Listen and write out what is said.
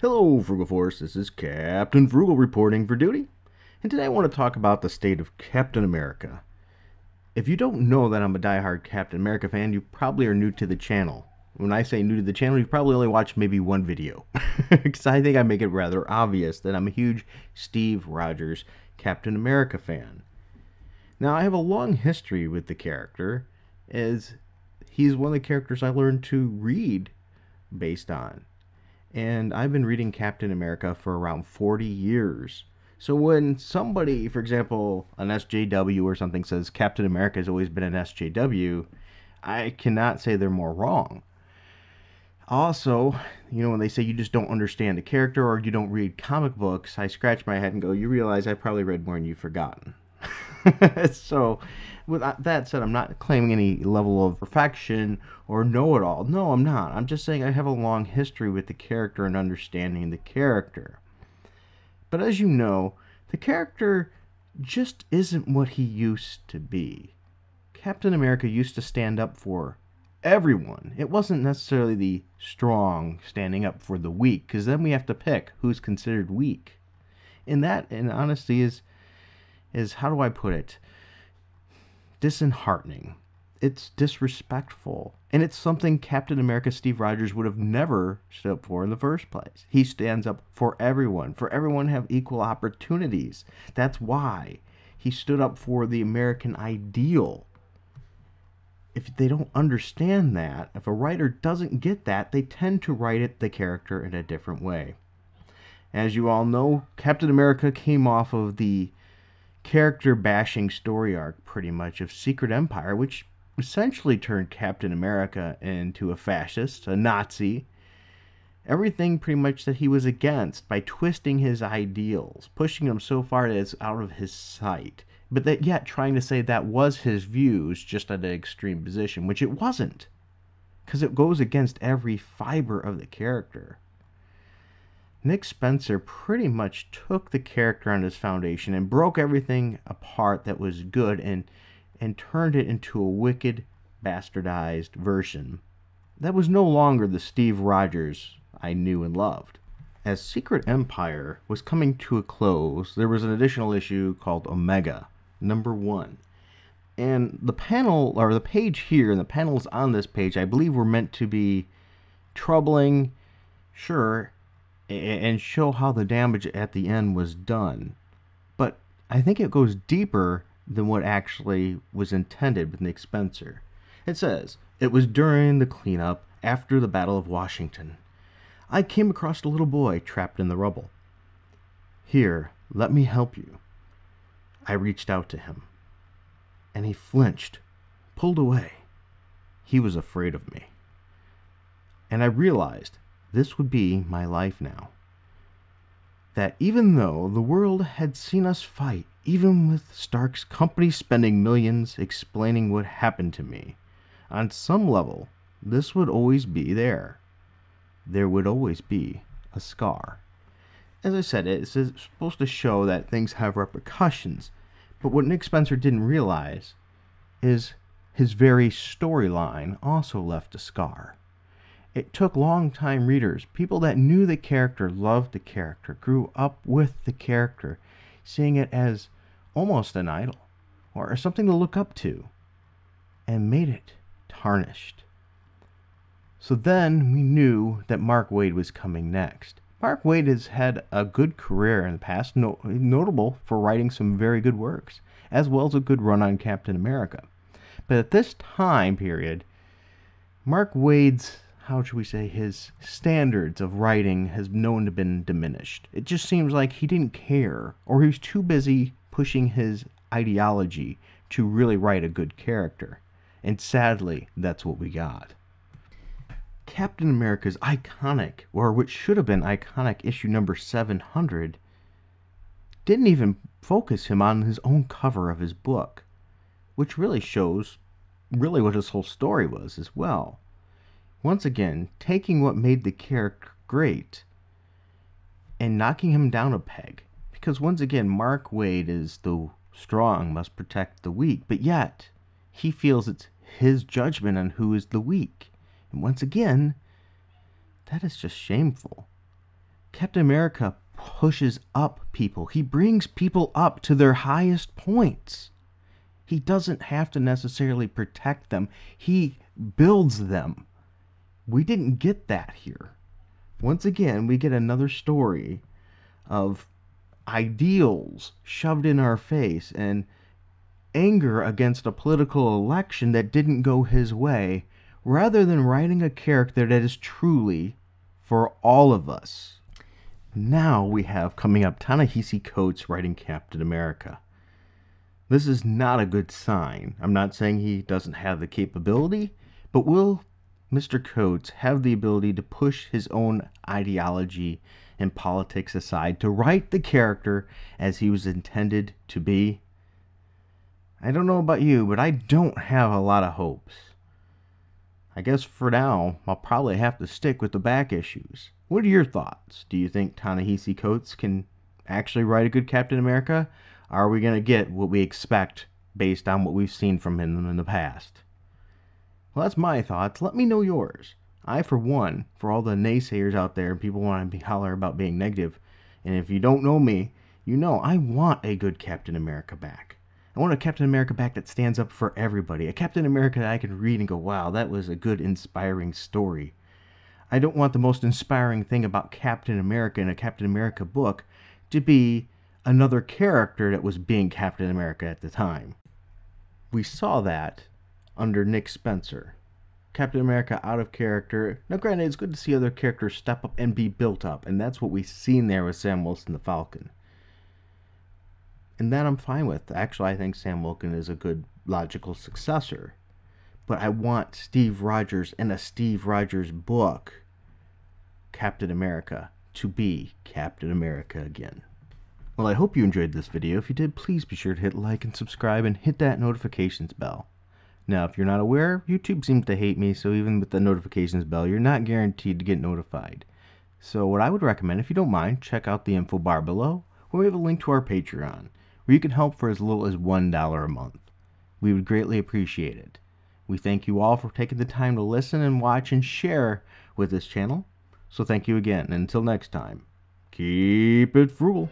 Hello, Frugal Force. This is Captain Frugal reporting for duty. And today I want to talk about the state of Captain America. If you don't know that I'm a diehard Captain America fan, you probably are new to the channel. When I say new to the channel, you've probably only watched maybe one video. Because I think I make it rather obvious that I'm a huge Steve Rogers Captain America fan. Now, I have a long history with the character, as he's one of the characters I learned to read based on. And I've been reading Captain America for around 40 years. So when somebody, for example, an SJW or something says Captain America has always been an SJW, I cannot say they're more wrong. Also, when they say you just don't understand the character or you don't read comic books, I scratch my head and go, you realize I probably read more than you've forgotten. So, with that said, I'm not claiming any level of perfection or know-it-all. No, I'm not. I'm just saying I have a long history with the character and understanding the character. But as you know, the character just isn't what he used to be. Captain America used to stand up for everyone. It wasn't necessarily the strong standing up for the weak, because then we have to pick who's considered weak. And that, in honesty, is how do I put it? Disheartening. It's disrespectful. And it's something Captain America Steve Rogers would have never stood up for in the first place. He stands up for everyone to have equal opportunities. That's why he stood up for the American ideal. If they don't understand that, if a writer doesn't get that, they tend to write the character in a different way. As you all know, Captain America came off of the character bashing story arc pretty much of Secret Empire, which essentially turned Captain America into a fascist, a Nazi, everything pretty much that he was against, by twisting his ideals, pushing them so far that it's out of his sight, but that yet trying to say that was his views, just at an extreme position, which it wasn't, because it goes against every fiber of the character. Nick Spencer pretty much took the character on his foundation and broke everything apart that was good and turned it into a wicked, bastardized version that was no longer the Steve Rogers I knew and loved. As Secret Empire was coming to a close, there was an additional issue called Omega, #1. And the panel, or the page here, and the panels on this page, I believe were meant to be troubling, sure, and show how the damage at the end was done. But I think it goes deeper than what actually was intended with Nick Spencer. It says, "It was during the cleanup after the Battle of Washington. I came across a little boy trapped in the rubble. Here, let me help you. I reached out to him, and he flinched, pulled away. He was afraid of me. And I realized this would be my life now. That even though the world had seen us fight, even with Stark's company spending millions explaining what happened to me, on some level, this would always be there. There would always be a scar." As I said, it's supposed to show that things have repercussions, but what Nick Spencer didn't realize is his very storyline also left a scar. It took long-time readers, people that knew the character, loved the character, grew up with the character, seeing it as almost an idol, or something to look up to, and made it tarnished. So then we knew that Mark Waid was coming next. Mark Waid has had a good career in the past, notable for writing some very good works, as well as a good run on Captain America. But at this time period, Mark Waid's, how should we say, his standards of writing has known to been diminished. It just seems like he didn't care, or he was too busy pushing his ideology to really write a good character. And sadly, that's what we got. Captain America's iconic, or what should have been iconic, issue number 700, didn't even focus him on his own cover of his book, which really shows really what his whole story was as well. Once again, taking what made the character great and knocking him down a peg. Because once again, Mark Waid is the strong must protect the weak, but yet he feels it's his judgment on who is the weak. And once again, that is just shameful. Captain America pushes up people. He brings people up to their highest points. He doesn't have to necessarily protect them. He builds them. We didn't get that here. Once again, we get another story of ideals shoved in our face and anger against a political election that didn't go his way, rather than writing a character that is truly for all of us. Now we have coming up Ta-Nehisi Coates writing Captain America. This is not a good sign. I'm not saying he doesn't have the capability, but will Mr. Coates have the ability to push his own ideology and politics aside to write the character as he was intended to be? I don't know about you, but I don't have a lot of hopes. I guess for now, I'll probably have to stick with the back issues. What are your thoughts? Do you think Ta-Nehisi Coates can actually write a good Captain America? Or are we going to get what we expect based on what we've seen from him in the past? Well, that's my thoughts. Let me know yours. I, for one, for all the naysayers out there, people want to holler about being negative, and if you don't know me, you know I want a good Captain America back. I want a Captain America back that stands up for everybody. A Captain America that I can read and go, wow, that was a good, inspiring story. I don't want the most inspiring thing about Captain America in a Captain America book to be another character that was being Captain America at the time. We saw that under Nick Spencer. Captain America out of character. Now granted, it's good to see other characters step up and be built up, and that's what we've seen there with Sam Wilson the Falcon. And that I'm fine with. Actually, I think Sam Wilson is a good logical successor. But I want Steve Rogers in a Steve Rogers book, Captain America, to be Captain America again. Well, I hope you enjoyed this video. If you did, please be sure to hit like and subscribe and hit that notifications bell. Now, if you're not aware, YouTube seems to hate me, so even with the notifications bell, you're not guaranteed to get notified. So what I would recommend, if you don't mind, check out the info bar below, where we have a link to our Patreon, where you can help for as little as $1 a month. We would greatly appreciate it. We thank you all for taking the time to listen and watch and share with this channel. So thank you again, and until next time, keep it frugal.